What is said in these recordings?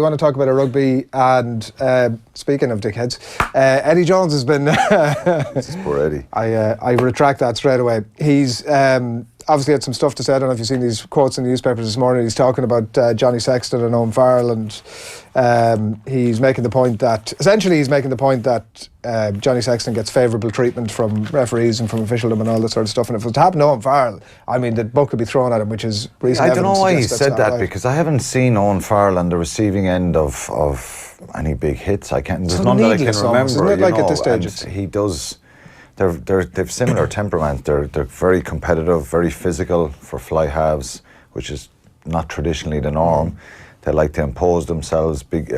we want to talk about a rugby, and speaking of dickheads, Eddie Jones has been... This is poor Eddie. I retract that straight away. He's obviously had some stuff to say. I don't know if you've seen these quotes in the newspapers this morning. He's talking about Johnny Sexton and Owen Farrell, and he's making the point that... Essentially, he's making the point that Johnny Sexton gets favourable treatment from referees and from officialdom and all that sort of stuff. And if it was to happen to Owen Farrell, I mean, the book could be thrown at him, which is recent. I don't know why he said that, right. because I haven't seen Owen Farrell on the receiving end of any big hits. I can't. There's none that I can remember. Almost, isn't it, like at this stage? He does. They've similar temperament. They're very competitive, very physical for fly halves, which is not traditionally the norm. They like to impose themselves. Big,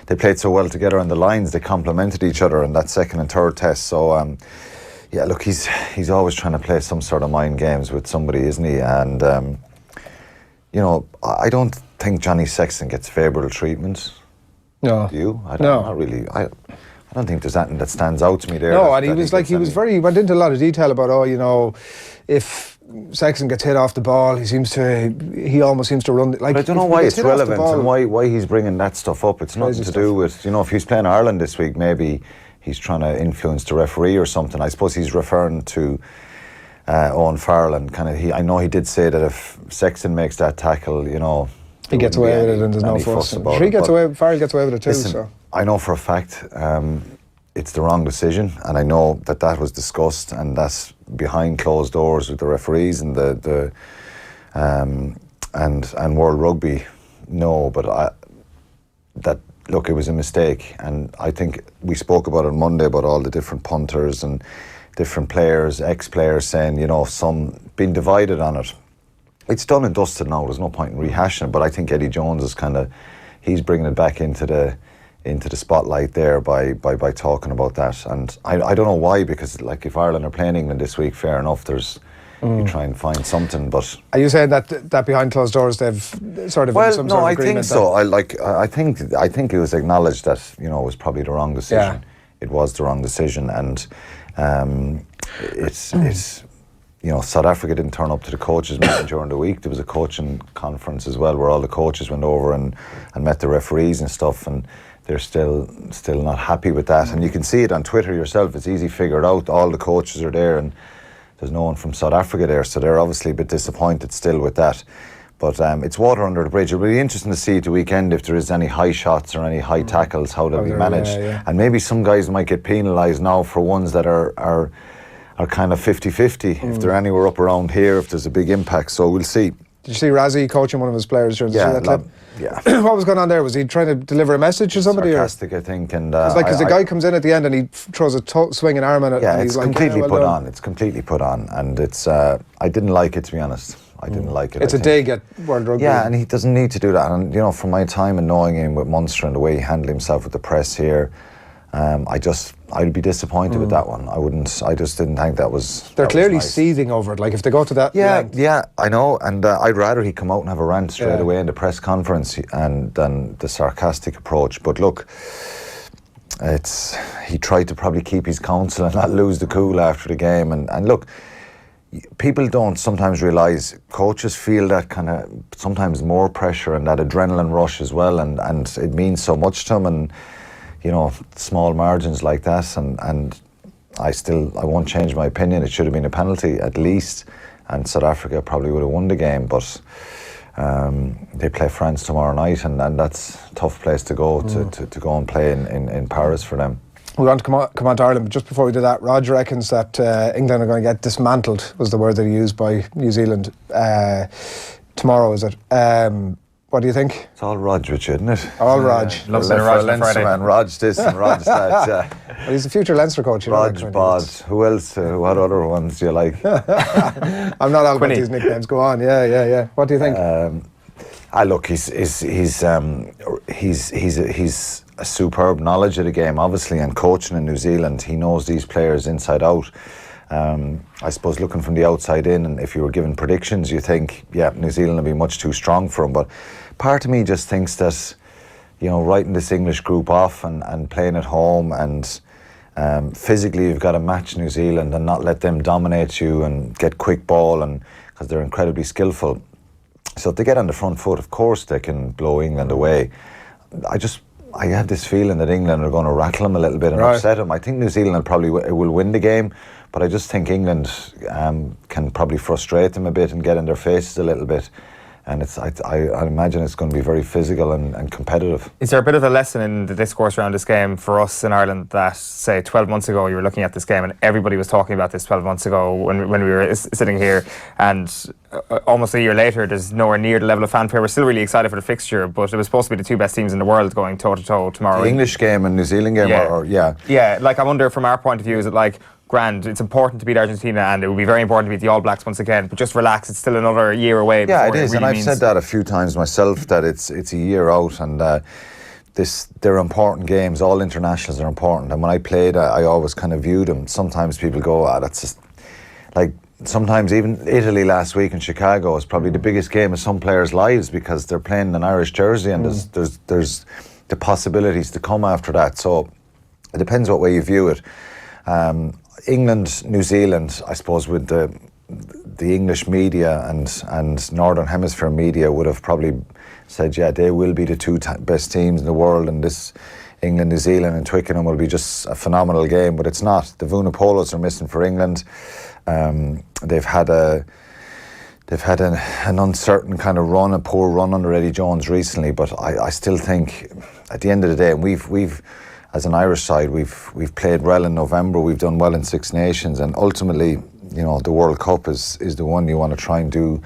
they played so well together on the lines. They complemented each other in that second and third test. So, yeah, look, he's always trying to play some sort of mind games with somebody, isn't he? And I don't think Johnny Sexton gets favourable treatment. No. Do you? Not really. I don't think there's anything that stands out to me there. No, and he went into a lot of detail about, if Sexton gets hit off the ball, he almost seems to run. Like, but I don't know why it's relevant and why he's bringing that stuff up. It's nothing to do with, if he's playing Ireland this week, maybe he's trying to influence the referee or something. I suppose he's referring to Owen Farrell, and I know he did say that if Sexton makes that tackle, he gets away with it and there's no fuss. Farrell gets away with it too. Listen, so I know for a fact it's the wrong decision, and I know that was discussed, and that's behind closed doors with the referees and and World Rugby. No, but look, it was a mistake, and I think we spoke about it on Monday about all the different punters and different players, ex-players saying, some being divided on it. It's done and dusted now. There's no point in rehashing it, but I think Eddie Jones is he's bringing it back into the spotlight there by talking about that. And I don't know why, because like if Ireland are playing England this week, fair enough, you try and find something. But are you saying that behind closed doors they've sort of some sort of agreement? I think so. I think it was acknowledged that it was probably the wrong decision. Yeah. It was the wrong decision, and it's South Africa didn't turn up to the coaches meeting during the week. There was a coaching conference as well where all the coaches went over and met the referees and stuff, and they're still not happy with that. And you can see it on Twitter yourself. It's easy figured out. All the coaches are there, and there's no one from South Africa there, so they're obviously a bit disappointed still with that. But it's water under the bridge. It'll be interesting to see at the weekend if there is any high shots or any high tackles, how they'll be managed. Yeah. And maybe some guys might get penalised now for ones that are kind of 50-50, if they're anywhere up around here, if there's a big impact. So we'll see. Did you see Razzie coaching one of his players during that clip? Yeah. What was going on there? Was he trying to deliver a message to somebody? Sarcastic, I think. And it's like, because the guy comes in at the end and he throws a swinging arm at it. Yeah, and it's completely put on. It's completely put on. And it's, I didn't like it, to be honest. I didn't like it. It's a dig at World Rugby. Yeah, and he doesn't need to do that. And, from my time and knowing him with Munster and the way he handled himself with the press here, I'd be disappointed with that one. I just didn't think that was... They're clearly nice. Seething over it, like if they go to that... Yeah, I know, and I'd rather he come out and have a rant straight away in the press conference than the sarcastic approach. But look, he tried to probably keep his counsel and not lose the cool after the game. And look, people don't sometimes realise coaches feel that kind of sometimes more pressure and that adrenaline rush as well, and it means so much to them, and small margins like that, and I won't change my opinion. It should have been a penalty at least, and South Africa probably would have won the game, but they play France tomorrow night, and that's a tough place to go to go and play in Paris for them. We want to come on to Ireland, but just before we do that, Rog reckons that England are going to get dismantled, was the word that he used, by New Zealand tomorrow, is it? What do you think? It's all Rog, Richard, isn't it? All Rog. Loves a Rog on Friday. Man, Rog this and Rog that. Well, he's the future Leinster coach. Rog, Bod. Who else? What other ones do you like? I'm not all about these nicknames. Go on. Yeah. What do you think? Look, he's a superb knowledge of the game, obviously, and coaching in New Zealand. He knows these players inside out. I suppose looking from the outside in, and if you were given predictions, you think, New Zealand will be much too strong for him. But part of me just thinks that, writing this English group off and playing at home, and physically you've got to match New Zealand and not let them dominate you and get quick ball, and because they're incredibly skillful. So if they get on the front foot, of course they can blow England away. I have this feeling that England are going to rattle them a little bit and upset them. I think New Zealand probably will win the game, but I just think England can probably frustrate them a bit and get in their faces a little bit. And I imagine it's going to be very physical and competitive. Is there a bit of a lesson in the discourse around this game for us in Ireland that, say, 12 months ago you were looking at this game and everybody was talking about this 12 months ago when we were sitting here, and almost a year later there's nowhere near the level of fanfare? We're still really excited for the fixture, but it was supposed to be the two best teams in the world going toe-to-toe tomorrow. The English game and New Zealand game? Yeah, like I wonder from our point of view, is it like, grand, it's important to beat Argentina and it will be very important to beat the All Blacks once again, but just relax, it's still another year away. Yeah, it is, and I've said that a few times myself, that it's a year out, and they're important games. All internationals are important, and when I played, I always kind of viewed them. Sometimes people go, that's just like, sometimes even Italy last week in Chicago is probably the biggest game of some players' lives because they're playing an Irish jersey, and there's the possibilities to come after that. So it depends what way you view it. England, New Zealand, I suppose, with the English media and Northern Hemisphere media would have probably said, yeah, they will be the two best teams in the world, and this England, New Zealand and Twickenham will be just a phenomenal game, but it's not. The Vunipolos are missing for England. They've had an uncertain kind of run, a poor run under Eddie Jones recently, but I still think at the end of the day, and we've as an Irish side, we've played well in November, we've done well in Six Nations, and ultimately, the World Cup is the one you want to try and do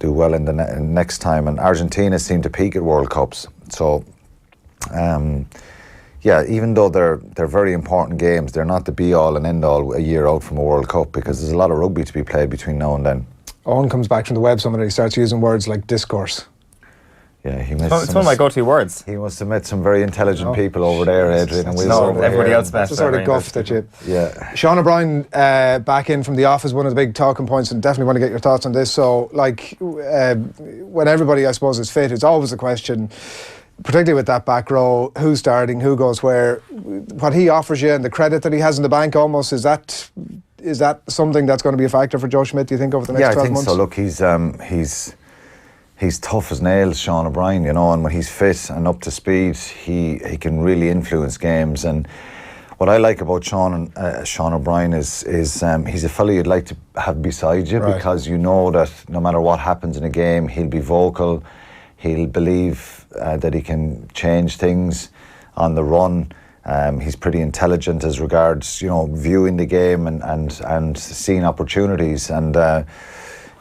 well in the next time. And Argentina seem to peak at World Cups, so even though they're very important games, they're not the be all and end all a year out from a World Cup, because there's a lot of rugby to be played between now and then. Owen comes back from the web summit and he starts using words like discourse. Yeah, it's one of my go-to words. He must have met some very intelligent people over there, Adrian, and everybody else met. That's the sort of guff that you... Yeah. Sean O'Brien back in from the off is one of the big talking points, and definitely want to get your thoughts on this. So, when everybody, I suppose, is fit, it's always a question, particularly with that back row, who's starting, who goes where. What he offers you and the credit that he has in the bank almost, is that something that's going to be a factor for Joe Schmidt, do you think, over the next 12 months? Yeah, I think so. Look, he's tough as nails, Sean O'Brien, and when he's fit and up to speed, he can really influence games. And what I like about Sean O'Brien is he's a fellow you'd like to have beside you, right? Because you know that no matter what happens in a game, he'll be vocal, he'll believe that he can change things on the run. He's pretty intelligent as regards, viewing the game and seeing opportunities, and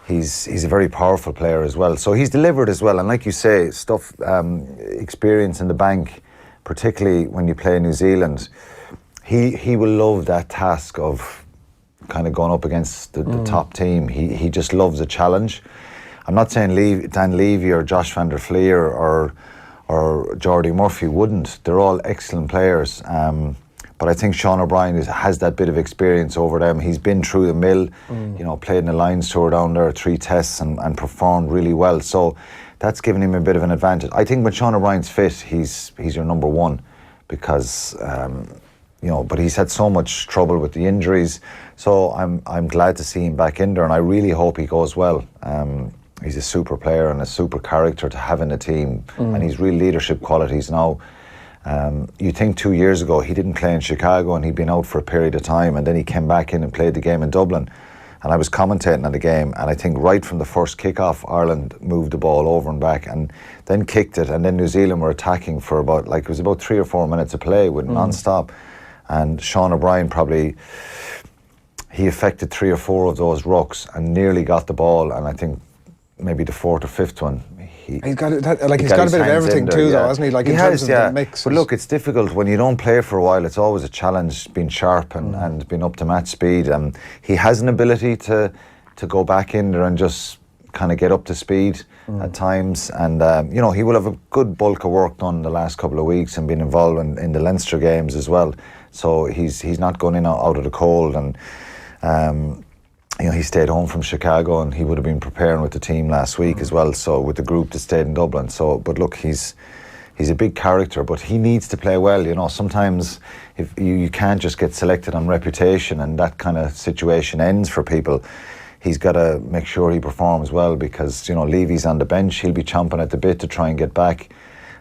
He's a very powerful player as well. So he's delivered as well. And like you say, experience in the bank, particularly when you play New Zealand, he will love that task of kind of going up against the top team. He just loves a challenge. I'm not saying Dan Levy or Josh van der Fleer or Jordy Murphy wouldn't. They're all excellent players. But I think Sean O'Brien has that bit of experience over them. He's been through the mill, played in the Lions tour down there, 3 tests, and performed really well. So that's given him a bit of an advantage. I think when Sean O'Brien's fit, he's your number one, because but he's had so much trouble with the injuries. So I'm glad to see him back in there, and I really hope he goes well. He's a super player and a super character to have in the team, and he's real leadership qualities now. You think 2 years ago he didn't play in Chicago and he'd been out for a period of time, and then he came back in and played the game in Dublin, and I was commentating on the game, and I think right from the first kickoff Ireland moved the ball over and back and then kicked it, and then New Zealand were attacking for about 3 or 4 minutes of play with non-stop, and Sean O'Brien he affected 3 or 4 of those rucks and nearly got the ball, and I think maybe the 4th or 5th one he's got a bit of everything too, though, hasn't he? Like, he has, the mix. But look, it's difficult when you don't play for a while. It's always a challenge being sharp and being up to match speed. He has an ability to go back in there and just kind of get up to speed at times. And he will have a good bulk of work done the last couple of weeks and been involved in the Leinster games as well. So he's not going in out of the cold, and he stayed home from Chicago, and he would have been preparing with the team last week as well, so with the group that stayed in Dublin. So, but look, he's a big character, but he needs to play well. Sometimes if you can't just get selected on reputation, and that kind of situation ends for people. he's got to make sure he performs well, because, you know, Levy's on the bench. He'll be chomping at the bit to try and get back.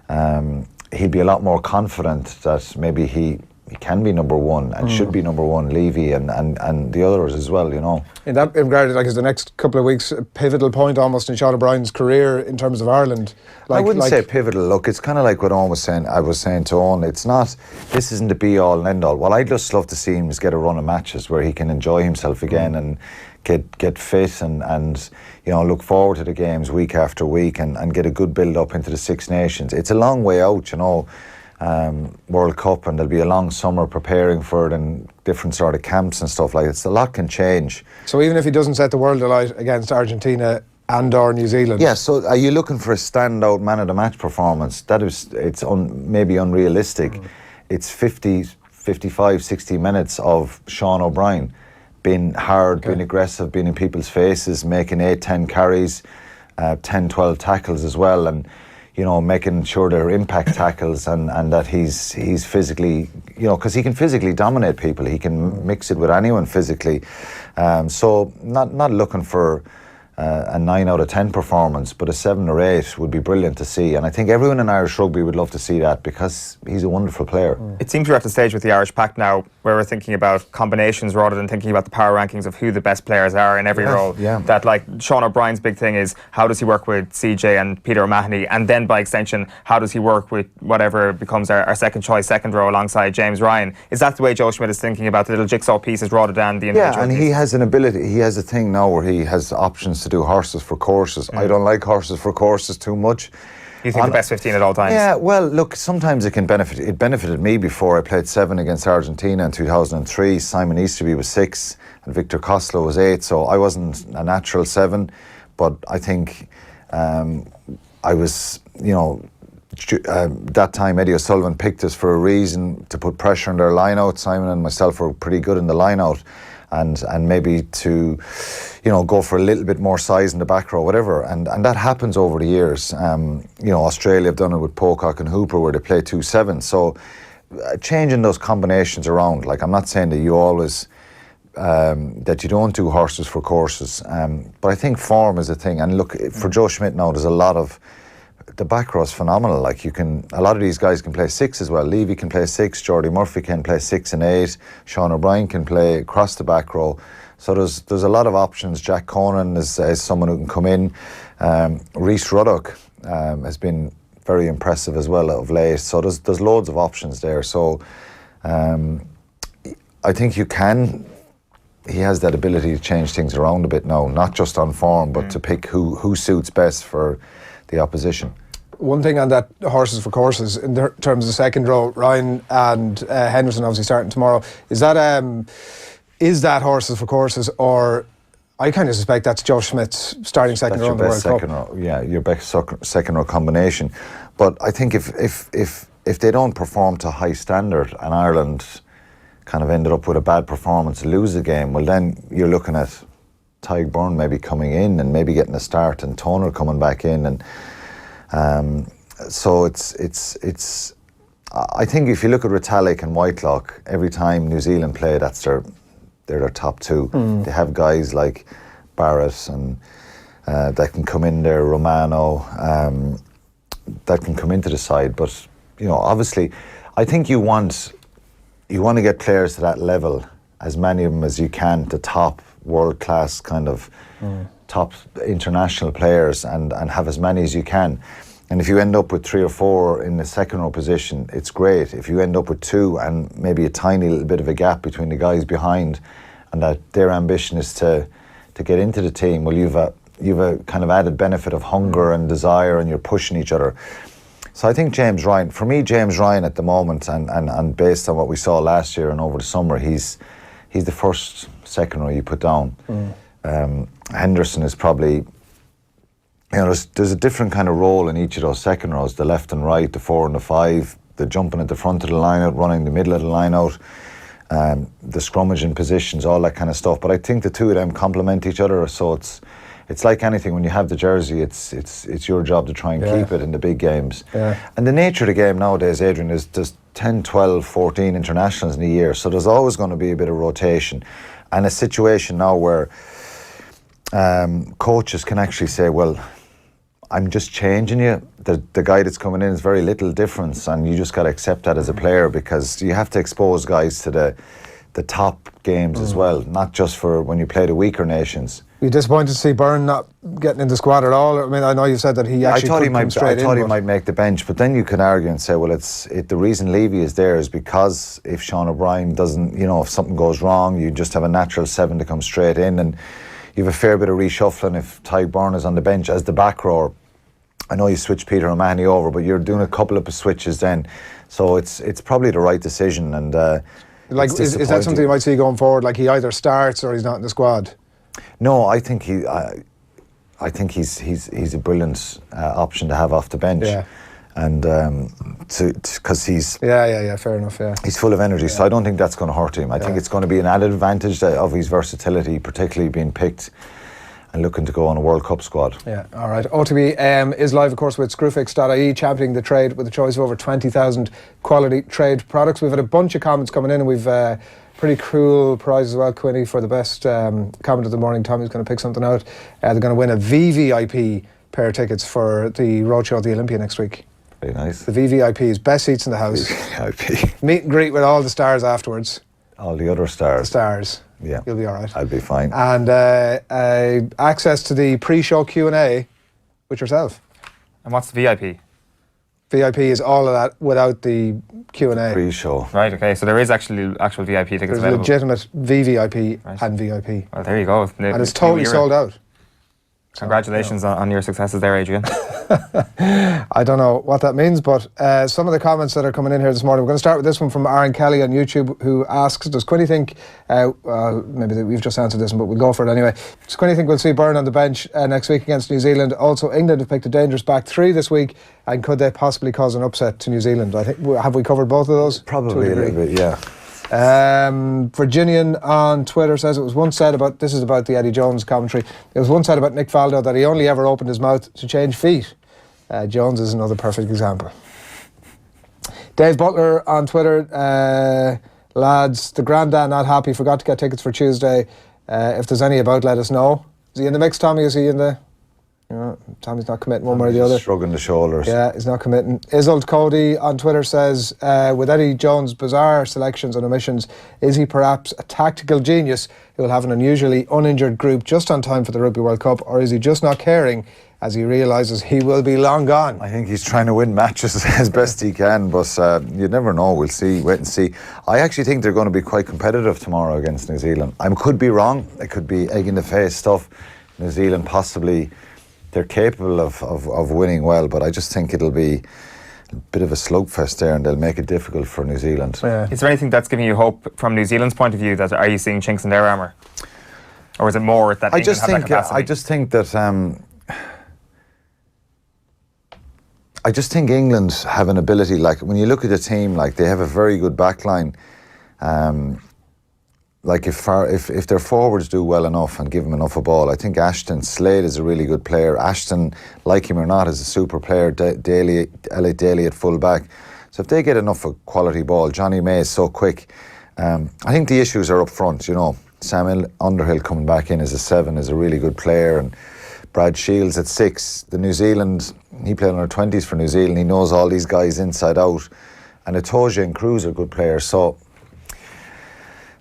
He'll be a lot more confident that maybe he can be number one and should be number one, Levy and the others as well, you know. In that regard, like, is the next couple of weeks a pivotal point almost in Sean O'Brien's career in terms of Ireland? I wouldn't say pivotal. Look, it's kind of like what Owen was saying. I was saying to Owen, this isn't the be all and end all. What I'd just love to see him is get a run of matches where he can enjoy himself again and get fit and you know, look forward to the games week after week and get a good build up into the Six Nations. It's a long way out, you know. World Cup, and there'll be a long summer preparing for it and different sort of camps and stuff like that. So a lot can change. So even if he doesn't set the world alight against Argentina and or New Zealand. Yeah, so are you looking for a standout man of the match performance? It's maybe unrealistic. It's 50, 55, 60 minutes of Sean O'Brien being hard, being aggressive, being in people's faces, making 8, 10 carries, 10, 12 tackles as well, and you know, making sure they're impact tackles and that he's physically, you know, because he can physically dominate people. He can mix it with anyone physically. So not looking for a 9 out of 10 performance, but a 7 or 8 would be brilliant to see. And I think everyone in Irish rugby would love to see that, because he's a wonderful player. It seems we're at the stage with the Irish pack now where we're thinking about combinations rather than thinking about the power rankings of who the best players are in every role. Yeah. That, like, Sean O'Brien's big thing is how does he work with CJ and Peter O'Mahony, and then by extension how does he work with whatever becomes our second choice, second row alongside James Ryan. Is that the way Joe Schmidt is thinking about the little jigsaw pieces rather than the individual? Yeah, and he has an ability, he has a thing now where he has options to do horses for courses. I don't like horses for courses too much. You think the best 15 at all times? Yeah, well, look, sometimes it can benefit. It benefited me before. I played 7 against Argentina in 2003. Simon Easterby was 6 and Victor Costello was 8, so I wasn't a natural 7, but I think I was, you know, that time Eddie O'Sullivan picked us for a reason, to put pressure on their line-out. Simon and myself were pretty good in the line-out, and maybe to, you know, go for a little bit more size in the back row, whatever, and that happens over the years. You know, Australia have done it with Pocock and Hooper, where they play 2-7. So changing those combinations around, like, I'm not saying that you always that you don't do horses for courses, but I think form is a thing. And look, for Joe Schmidt now, there's a lot of, the back row is phenomenal. Like, a lot of these guys can play 6 as well. Levy can play 6, Jordy Murphy can play 6 and 8, Sean O'Brien can play across the back row. So there's a lot of options. Jack Conan is someone who can come in. Rhys Ruddock has been very impressive as well of late. So there's loads of options there. So I think he has that ability to change things around a bit now, not just on form, but to pick who suits best for the opposition. One thing on that horses for courses, in terms of the second row, Ryan and Henderson obviously starting tomorrow, is that horses for courses, or I kind of suspect that's Joe Schmidt's starting second row in the World Cup? Yeah, your best second row combination. But I think if they don't perform to high standard and Ireland kind of ended up with a bad performance, lose the game, well, then you're looking at Tyg Byrne maybe coming in and maybe getting a start, and Toner coming back in, and so it's. I think if you look at Retallick and Whitelock, every time New Zealand play, they're their top 2. They have guys like Barrett and that can come in there, Romano, that can come into the side. But you know, obviously, I think you want to get players to that level, as many of them as you can, to top world class kind of top international players, and have as many as you can. And if you end up with 3 or 4 in the second row position, it's great. If you end up with 2 and maybe a tiny little bit of a gap between the guys behind, and that their ambition is to get into the team, well, you've a kind of added benefit of hunger and desire, and you're pushing each other. So I think James Ryan at the moment, and based on what we saw last year and over the summer, he's the first second row you put down. Henderson is probably, you know, there's a different kind of role in each of those second rows, the left and right, the 4 and the 5, the jumping at the front of the line out, running the middle of the line out, the scrummaging positions, all that kind of stuff. But I think the two of them complement each other, so it's like anything. When you have the jersey, it's your job to try and keep it in the big games. And the nature of the game nowadays, Adrian, is there's 10, 12, 14 internationals in a year, so there's always going to be a bit of rotation, and a situation now where coaches can actually say, well, I'm just changing you. The guy that's coming in is very little difference, and you just got to accept that as a player, because you have to expose guys to the top games as well, not just for when you play the weaker nations. You're disappointed to see Byrne not getting in the squad at all? I mean, I know you said that he actually could come straight in. I thought he might make the bench, but then you can argue and say, well, the reason Levy is there is because if Sean O'Brien doesn't, if something goes wrong, you just have a natural 7 to come straight in, and you have a fair bit of reshuffling if Ty Byrne is on the bench as the back rower. I know you switched Peter O'Mahony over, but you're doing a couple of switches then, so it's probably the right decision. And is that something you might see going forward? Like he either starts or he's not in the squad? No, I think he's a brilliant option to have off the bench. Yeah. And because he's fair enough. Yeah, he's full of energy, so I don't think that's going to hurt him. I think it's going to be an added advantage of his versatility, particularly being picked and looking to go on a World Cup squad. Yeah, all right. OTB AM is live, of course, with Screwfix.ie, championing the trade with a choice of over 20,000 quality trade products. We've had a bunch of comments coming in, and we've pretty cool prize as well, Quinny, for the best comment of the morning. Tommy's going to pick something out. They're going to win a VVIP pair of tickets for the roadshow at the Olympia next week. Very nice. The VVIPs, best seats in the house. VVIP. Meet and greet with all the stars afterwards. All the other stars. The stars. Yeah. You'll be all right. I'll be fine. And access to the pre-show Q&A with yourself. And what's the VIP? VIP is all of that without the Q&A. Pre-show. Right, okay. So there is actual VIP tickets There's available. legitimate VVIP and VIP. Well, there you go. And it's totally sold out. Congratulations on your successes there, Adrian. I don't know what that means, but some of the comments that are coming in here this morning, we're going to start with this one from Aaron Kelly on YouTube, who asks, does Quinny think, maybe we've just answered this one, but we'll go for it anyway. Does Quinny think we'll see Byrne on the bench next week against New Zealand? Also, England have picked a dangerous back three this week, and could they possibly cause an upset to New Zealand? I think, have we covered both of those? Probably a little bit, yeah. Virginian on Twitter says it was once said about, this is about the Eddie Jones commentary, it was once said about Nick Faldo that he only ever opened his mouth to change feet. Jones is another perfect example. Dave Butler on Twitter, lads, the granddad not happy, forgot to get tickets for Tuesday. If there's any about, let us know. Is he in the mix, Tommy? Is he in the... Tommy's not committing one way or the other. Shrugging the shoulders. Yeah, he's not committing. Isold Cody on Twitter says, with Eddie Jones' bizarre selections and omissions, is he perhaps a tactical genius who will have an unusually uninjured group just on time for the Rugby World Cup, or is he just not caring as he realises he will be long gone? I think he's trying to win matches as best he can, but you never know. We'll see, wait and see. I actually think they're going to be quite competitive tomorrow against New Zealand. I could be wrong. It could be egg in the face stuff. New Zealand possibly... They're capable of winning well, but I just think it'll be a bit of a slugfest there, and they'll make it difficult for New Zealand. Yeah. Is there anything that's giving you hope from New Zealand's point of view? That are you seeing chinks in their armour, or is it more that England have that capacity? I just think that I just think England have an ability. Like when you look at the team, like they have a very good backline. Like if their forwards do well enough and give them enough a ball, I think Ashton Slade is a really good player. Ashton, like him or not, is a super player. Elliot Daly at full back. So if they get enough of quality ball, Johnny May is so quick. I think the issues are up front. Sam Underhill coming back in as a 7 is a really good player, and Brad Shields at 6. The New Zealand, he played under 20s for New Zealand. He knows all these guys inside out, and Itoje and Cruz are good players. So.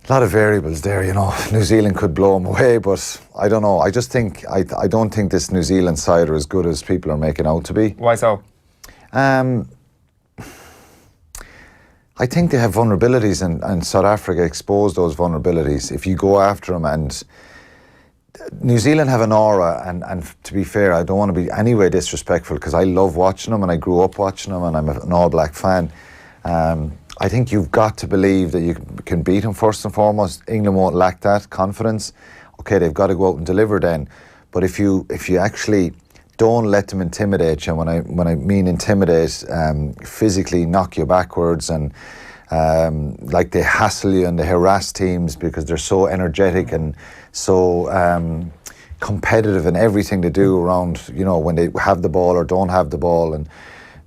A lot of variables there, New Zealand could blow them away, but I don't know. I just think I don't think this New Zealand side are as good as people are making out to be. Why so? I think they have vulnerabilities, and South Africa exposed those vulnerabilities. If you go after them, and New Zealand have an aura, and to be fair, I don't want to be anyway disrespectful because I love watching them and I grew up watching them and I'm an All Black fan. I think you've got to believe that you can beat them first and foremost. England won't lack that confidence. Okay, they've got to go out and deliver then. But if you actually don't let them intimidate you, and when I mean intimidate, physically knock you backwards, and like they hassle you and they harass teams because they're so energetic and so competitive in everything they do around, when they have the ball or don't have the ball, and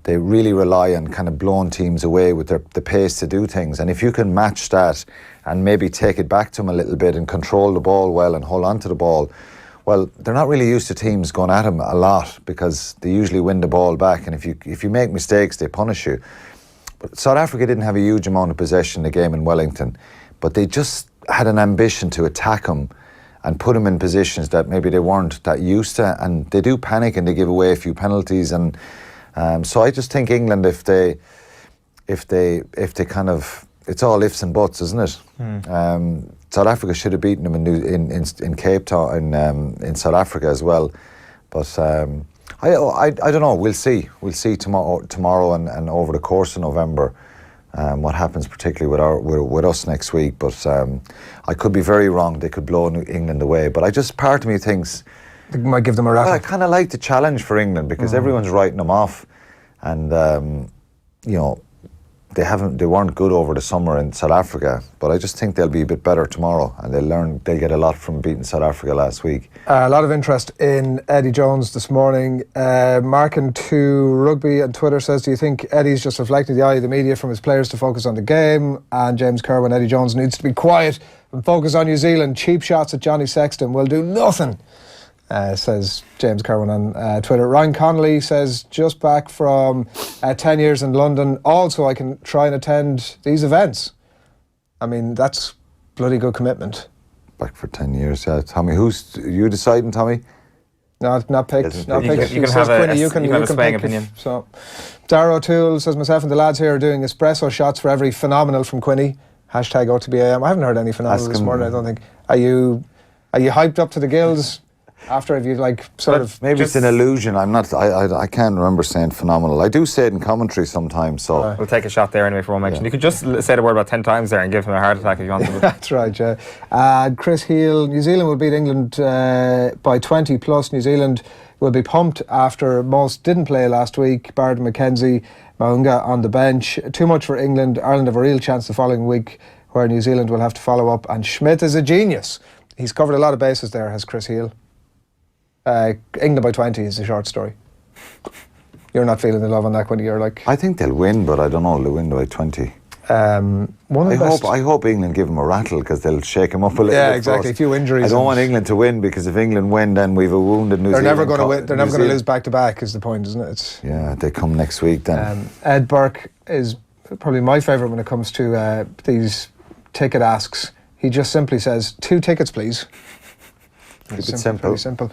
they really rely on kind of blowing teams away with the pace to do things. And if you can match that and maybe take it back to them a little bit and control the ball well and hold on to the ball, Well, they're not really used to teams going at them a lot because they usually win the ball back, and if you make mistakes, they punish you. But South Africa didn't have a huge amount of possession in the game in Wellington, but they just had an ambition to attack them and put them in positions that maybe they weren't that used to, and they do panic and they give away a few penalties, and so I just think England, if they kind of, it's all ifs and buts, isn't it? South Africa should have beaten them in Cape Town, in South Africa as well, but I don't know. We'll see tomorrow and over the course of November what happens, particularly with us next week. But I could be very wrong. They could blow England away. But part of me thinks They might give them a rattle. I kind of like the challenge for England because everyone's writing them off, and they weren't good over the summer in South Africa, but I just think they'll be a bit better tomorrow, and they'll get a lot from beating South Africa last week. A lot of interest in Eddie Jones this morning. Markin to Rugby on Twitter says, do you think Eddie's just reflecting the eye of the media from his players to focus on the game? And James Kerwin, Eddie Jones needs to be quiet and focus on New Zealand. Cheap shots at Johnny Sexton will do nothing, says James Kerwin on Twitter. Ryan Connolly says, just back from 10 years in London. Also, I can try and attend these events. I mean, that's bloody good commitment. Back for 10 years, yeah. Tommy, who's you deciding, Tommy? No, not picked. Not picked. You can have a swaying opinion. So, Dara O'Toole says, myself and the lads here are doing espresso shots for every phenomenal from Quinny. Hashtag OTB AM. I haven't heard any phenomenal this morning, I don't think. Are you hyped up to the gills? After, if you maybe it's an illusion. I'm not. I can't remember saying phenomenal. I do say it in commentary sometimes. So we'll take a shot there anyway for one mention. You could just say the word about 10 times there and give him a heart attack if you want to. That's right. Yeah. Chris Heal. New Zealand will beat England by 20 plus. New Zealand will be pumped after most didn't play last week. Barton McKenzie, Maunga on the bench. Too much for England. Ireland have a real chance the following week, where New Zealand will have to follow up. And Schmidt is a genius. He's covered a lot of bases there, has Chris Heal. England by 20 is a short story. You're not feeling the love on that when you're like... I think they'll win, but I don't know, they'll win by 20. I hope England give them a rattle because they'll shake them up a little bit. Yeah, exactly. A few injuries. I don't want England to win because if England win, then we've a wounded New Zealand. They're never going to win. They're never going to lose back to back. Is the point, isn't it? Yeah, they come next week then. Ed Burke is probably my favourite when it comes to these ticket asks. He just simply says, 2 tickets, please. Simple. Simple.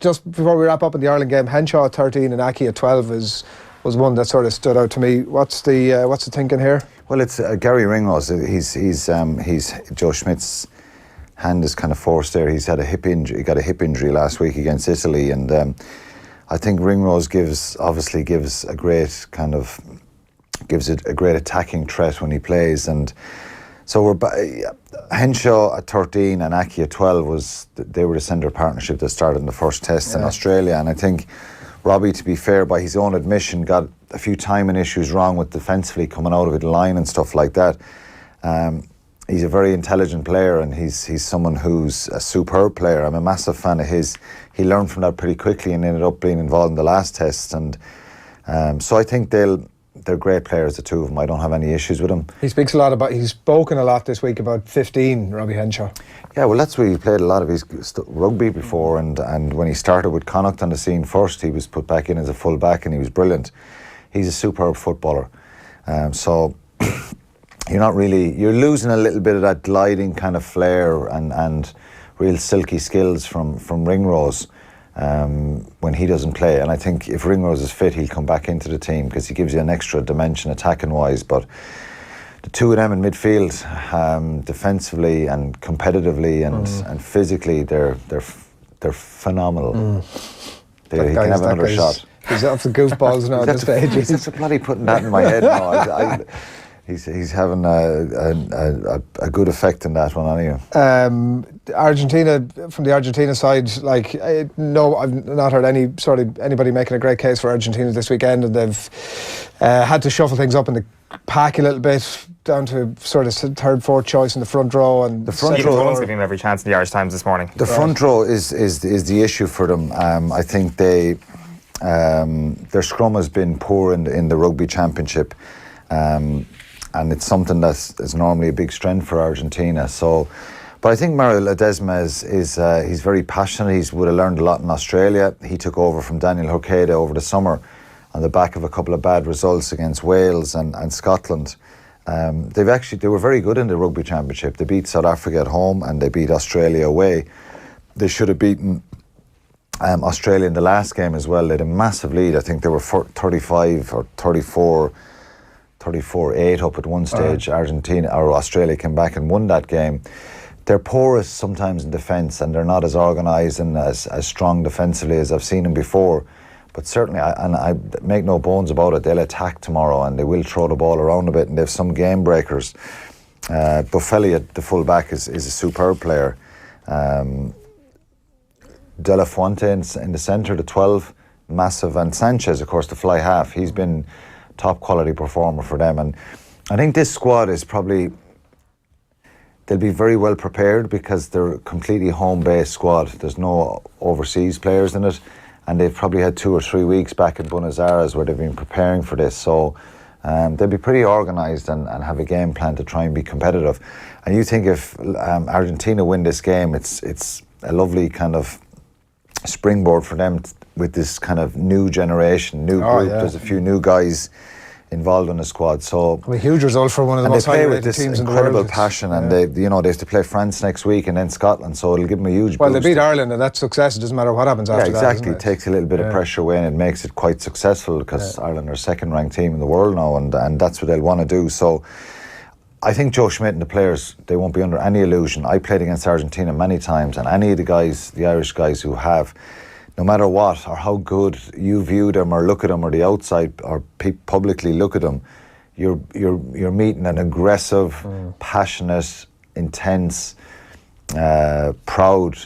Just before we wrap up in the Ireland game, Henshaw at 13 and Aki at 12 was one that sort of stood out to me. What's the thinking here? Well, it's Gary Ringrose. He's Joe Schmidt's hand is kind of forced there. He's had a hip injury. He got a hip injury last week against Italy, and I think Ringrose gives a great attacking threat when he plays, and so Henshaw at 13 and Aki at 12 they were the centre partnership that started in the first test in Australia, and I think Robbie, to be fair, by his own admission, got a few timing issues wrong with defensively coming out of the line and stuff like that. He's a very intelligent player, and he's someone who's a superb player. I'm a massive fan of his. He learned from that pretty quickly and ended up being involved in the last test, and so I think they're great players, the two of them. I don't have any issues with them. He's spoken a lot this week about 15, Robbie Henshaw. Yeah, well, that's where he played a lot of his rugby before, and when he started with Connacht on the scene first, he was put back in as a full back, and he was brilliant. He's a superb footballer. So you're losing a little bit of that gliding kind of flair and real silky skills from Ringrose when he doesn't play. And I think if Ringrose is fit, he'll come back into the team because he gives you an extra dimension attacking wise. But the two of them in midfield, defensively and competitively and physically, they're phenomenal. He can have another shot. He's off the goofballs now at this stage. He's just bloody putting that in my head now. He's having a good effect in that one anyway. Argentina, from the Argentina side, I've not heard anybody making a great case for Argentina this weekend, and they've had to shuffle things up in the pack a little bit, down to sort of third, fourth choice in the front row. And the front row is giving them every chance in the Irish Times this morning. The front row is the issue for them. I think their scrum has been poor in the rugby championship. And it's something that is normally a big strength for Argentina. So But I think Mario Ledesma is he's very passionate. He would have learned a lot in Australia. He took over from Daniel Hurkada over the summer on the back of a couple of bad results against Wales and Scotland. They were very good in the Rugby Championship. They beat South Africa at home and they beat Australia away. They should have beaten Australia in the last game as well. They had a massive lead. I think they were 35 or 34-8 up at one stage. Argentina or Australia came back and won that game. They're porous sometimes in defence and they're not as organised and as strong defensively as I've seen them before. But certainly, I make no bones about it, they'll attack tomorrow and they will throw the ball around a bit and they have some game breakers. Buffelli at the full back is a superb player. De La Fuente in the centre, the 12, massive. And Sanchez, of course, the fly half. He's been top quality performer for them. And I think this squad is probably... They'll be very well prepared because they're a completely home-based squad. There's no overseas players in it. And they've probably had 2 or 3 weeks back in Buenos Aires where they've been preparing for this. So they'll be pretty organised and have a game plan to try and be competitive. And you think if Argentina win this game, it's a lovely kind of springboard for them with this kind of new generation, new group. Yeah. There's a few new guys involved in the squad, so a huge result for one of the most high-rated teams in the world. Incredible passion, and they have to play France next week and then Scotland, so it'll give them a huge boost. Well, they beat Ireland, and that's success. It doesn't matter what happens after that. Yeah, exactly. It takes a little bit of pressure away, and it makes it quite successful because Ireland are second-ranked team in the world now, and that's what they'll want to do. So I think Joe Schmidt and the players, they won't be under any illusion. I played against Argentina many times, and any of the guys, the Irish guys who have, no matter what or how good you view them or look at them or the outside or publicly look at them, you're meeting an aggressive, passionate, intense, proud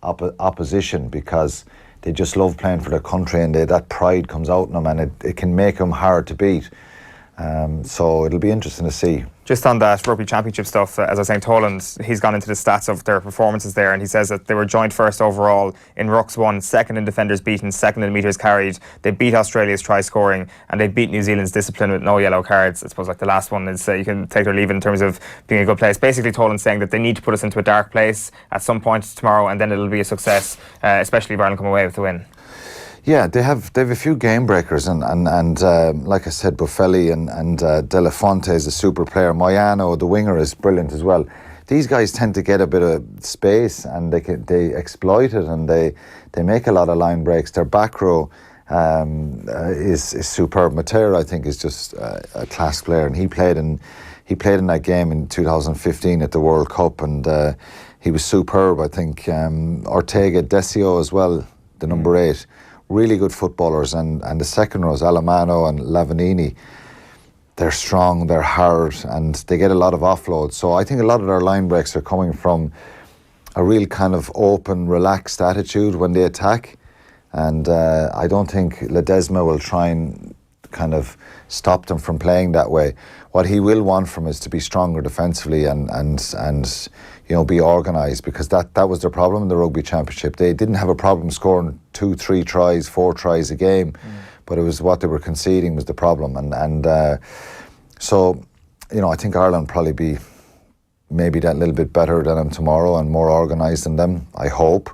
opposition because they just love playing for their country and that pride comes out in them and it can make them hard to beat. So it'll be interesting to see. Just on that rugby championship stuff, as I was saying, Toland, he's gone into the stats of their performances there, and he says that they were joint first overall in rucks won, second in defenders beaten, second in metres carried. They beat Australia's try scoring, and they beat New Zealand's discipline with no yellow cards. I suppose like the last one is you can take or leave it in terms of being a good place. Basically, Toland saying that they need to put us into a dark place at some point tomorrow, and then it'll be a success, especially if Ireland come away with the win. Yeah, they have a few game breakers and like I said, Buffelli and De La Fuente is a super player. Moyano, the winger, is brilliant as well. These guys tend to get a bit of space and they exploit it and they make a lot of line breaks. Their back row is superb. Matera, I think, is just a class player, and he played in that game in 2015 at the World Cup, and he was superb. I think Ortega, Decio as well, the number 8. Really good footballers, and the second rows, Alamano and Lavanini, they're strong, they're hard, and they get a lot of offloads. So I think a lot of their line breaks are coming from a real kind of open, relaxed attitude when they attack. And I don't think Ledesma will try and kind of stop them from playing that way. What he will want from is to be stronger defensively and be organised, because that was their problem in the Rugby Championship. They didn't have a problem scoring 2, 3 tries, 4 tries a game, but it was what they were conceding was the problem. So I think Ireland probably be maybe that little bit better than them tomorrow and more organised than them, I hope.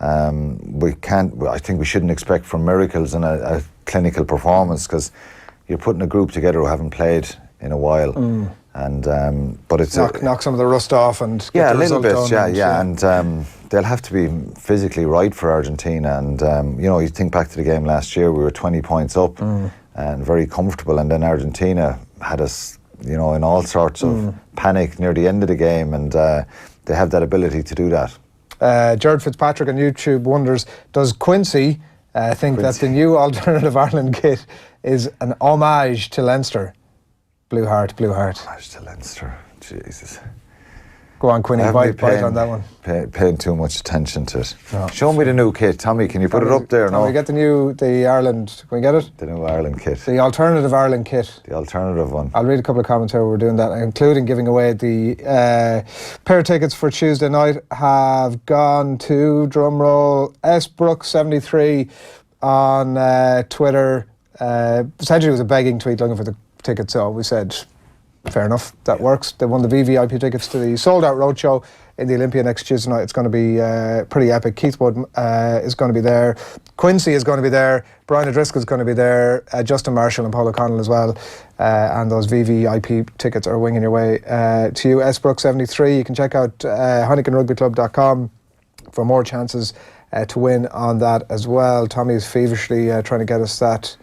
I think we shouldn't expect from miracles in a clinical performance, because you're putting a group together who haven't played in a while, but it's knock some of the rust off and get the a little bit, done, and they'll have to be physically right for Argentina. And you think back to the game last year, we were 20 points up and very comfortable, and then Argentina had us, in all sorts of panic near the end of the game, and they have that ability to do that. Jared Fitzpatrick on YouTube wonders, does Quincy think that the new Alternative Ireland kit is an homage to Leinster? Blue heart. Homage to Leinster, Jesus. Go on, Quinny, bite on that one. Paying too much attention to it. No. Show me the new kit, Tommy. Can you put it up there? No, we get the Ireland. Can we get it? The new Ireland kit. The Alternative Ireland kit. The alternative one. I'll read a couple of comments here. We're doing that, including giving away the pair of tickets for Tuesday night. Have gone to, drumroll, S Brooks 73 on Twitter. Essentially, it was a begging tweet looking for the tickets, so we said fair enough, that works. They won the VVIP tickets to the sold out roadshow in the Olympia next Tuesday night. It's going to be pretty epic. Keith Wood is going to be there. Quincy is going to be there. Brian O'Driscoll is going to be there. Justin Marshall and Paul O'Connell as well. And those VVIP tickets are winging your way to you. Sbrook73. You can check out HeinekenRugbyClub.com for more chances to win on that as well. Tommy is feverishly trying to get us that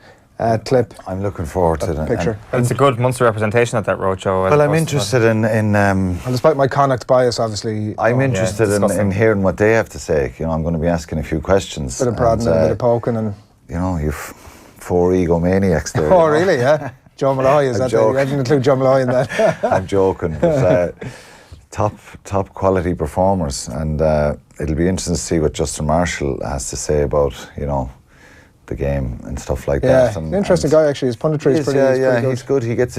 clip. I'm looking forward to the picture. It's a good Munster representation at that roadshow. Well, I'm interested in and despite my Connacht bias, obviously, I'm interested in hearing what they have to say. You know, I'm going to be asking a few questions. Bit of prodding, a bit of poking, and you know, you've 4 egomaniacs there. Oh, really? Yeah. Joe Malloy, is that? You didn't include Joe Malloy in that. I'm joking, but top quality performers, and it'll be interesting to see what Justin Marshall has to say about, you know, the game and stuff like that. And interesting guy actually. His punditry is pretty good. He's good. He gets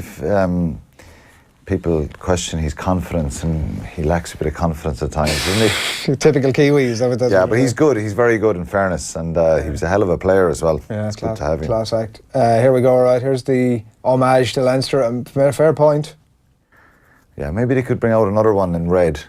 people question his confidence, and he lacks a bit of confidence at times, doesn't he? Typical Kiwi, is that what that's? Yeah, but he's good. He's very good, in fairness, and he was a hell of a player as well. Yeah, it's good to have him. Class act. Here we go. Right, here's the homage to Leinster. Fair point. Yeah, maybe they could bring out another one in red.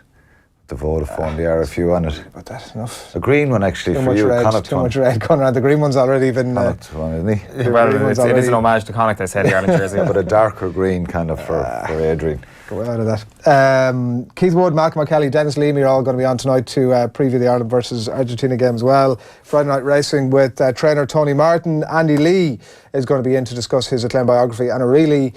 The Vodafone, the RFU on it. But that's enough. A green one actually too for much you, red, Connacht. Too much red, Conrad. The green one's already been. Connacht one, isn't he? Well, it is an homage to Connacht, I said, the Ireland jersey. But a darker green kind of for Adrian. Go out of that. Keith Wood, Malcolm O'Kelly, Dennis Leamy are all going to be on tonight to preview the Ireland versus Argentina game as well. Friday night racing with trainer Tony Martin. Andy Lee is going to be in to discuss his acclaimed biography, and a really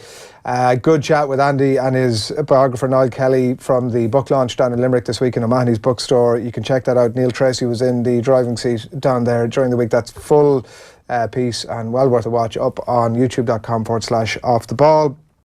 good chat with Andy and his biographer Niall Kelly from the book launch down in Limerick this week in O'Mahony's bookstore. You can check that out. Neil Tracy was in the driving seat down there during the week. That's full piece and well worth a watch up on youtube.com/offtheball.